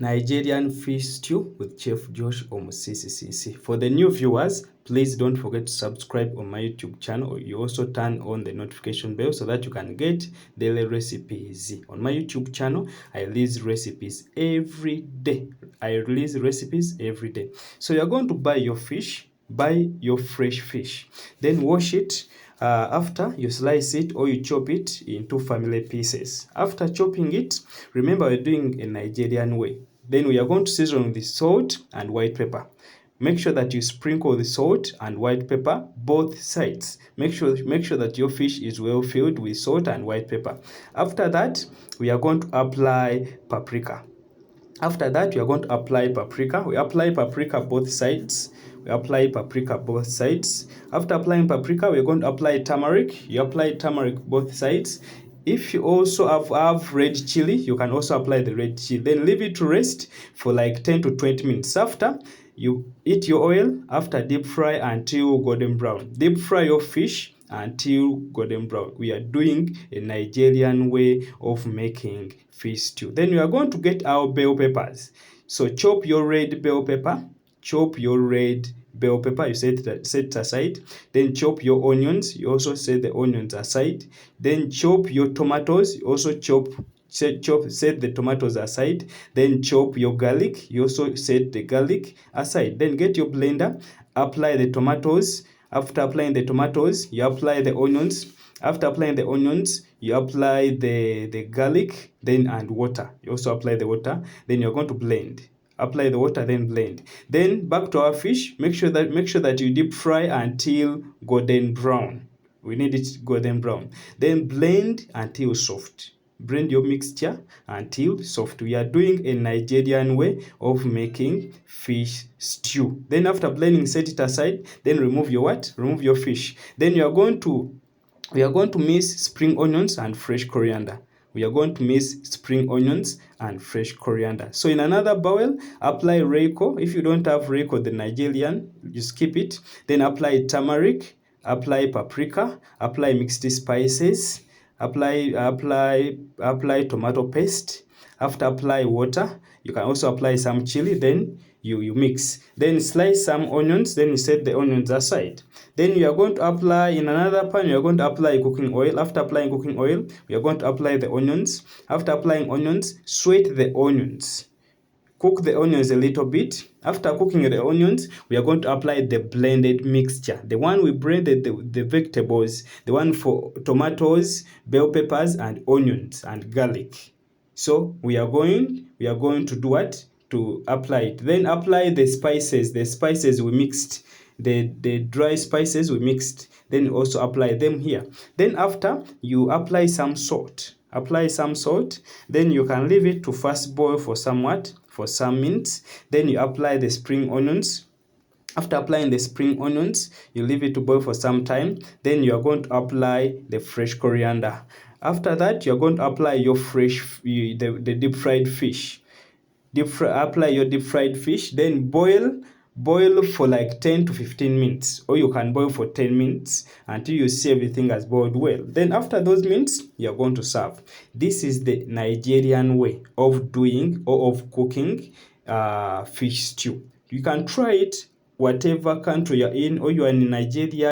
Nigerian fish stew with Chef Josh Omusisi. For the new viewers, please don't forget to subscribe on my YouTube channel. You also turn on the notification bell so that you can get daily recipes. On my YouTube channel, I release recipes every day. So you're going to buy your fish, buy your fresh fish, then wash it. After, you slice it or you chop it into family pieces. After chopping it, remember we're doing a Nigerian way. Then we are going to season with the salt and white pepper. Make sure that you sprinkle the salt and white pepper both sides. Make sure that your fish is well filled with salt and white pepper. After that, we are going to apply paprika. After that, we are going to apply paprika. We apply paprika both sides. After applying paprika, we're going to apply turmeric. You apply turmeric both sides. If you also have red chili, you can also apply the red chili. Then leave it to rest for like 10 to 20 minutes. After, you heat your oil. After, deep fry until golden brown. Deep fry your fish until golden brown. We are doing a Nigerian way of making fish stew. Then we are going to get our bell peppers. So chop your red bell pepper. You set it aside. Then chop your onions. You also set the onions aside. Then chop your tomatoes. You also set the tomatoes aside. Then chop your garlic. You also set the garlic aside. Then get your blender. Apply the tomatoes. After applying the tomatoes, you apply the onions. After applying the onions, you apply the garlic, then and water. You also apply the water. Then you're going to blend. Apply the water, then blend. Then back to our fish. Make sure that you deep fry until golden brown. We need it golden brown. Then blend until soft. Blend your mixture until soft. We are doing a Nigerian way of making fish stew. Then after blending, set it aside. Then remove your what? Remove your fish. Then we are going to mix spring onions and fresh coriander. So in another bowl, apply Reiko. If you don't have Reiko, the Nigerian, you skip it. Then apply turmeric, apply paprika, apply mixed spices, apply tomato paste. After apply water, you can also apply some chili. Then you mix. Then slice some onions. Then you set the onions aside. Then you are going to apply in another pan. You are going to apply cooking oil. After applying cooking oil, we are going to apply the onions. After applying onions, sweat the onions. Cook the onions a little bit. After cooking the onions, we are going to apply the blended mixture. The one we blended the vegetables, the one for tomatoes, bell peppers, and onions and garlic. So we are going to do what? To apply it. Then apply the spices. The spices we mixed. The dry spices we mixed. Then also apply them here. Then after, you apply some salt. Then you can leave it to fast boil for some minutes. Then you apply the spring onions. After applying the spring onions, you leave it to boil for some time. Then you are going to apply the fresh coriander. After that, you are going to apply your the deep fried fish. Apply your deep fried fish. Then boil for like 10 to 15 minutes, or you can boil for 10 minutes until you see everything has boiled well. Then after those minutes, you're going to serve. This is the Nigerian way of doing or of cooking fish stew. You can try it whatever country you're in, or you are in Nigeria.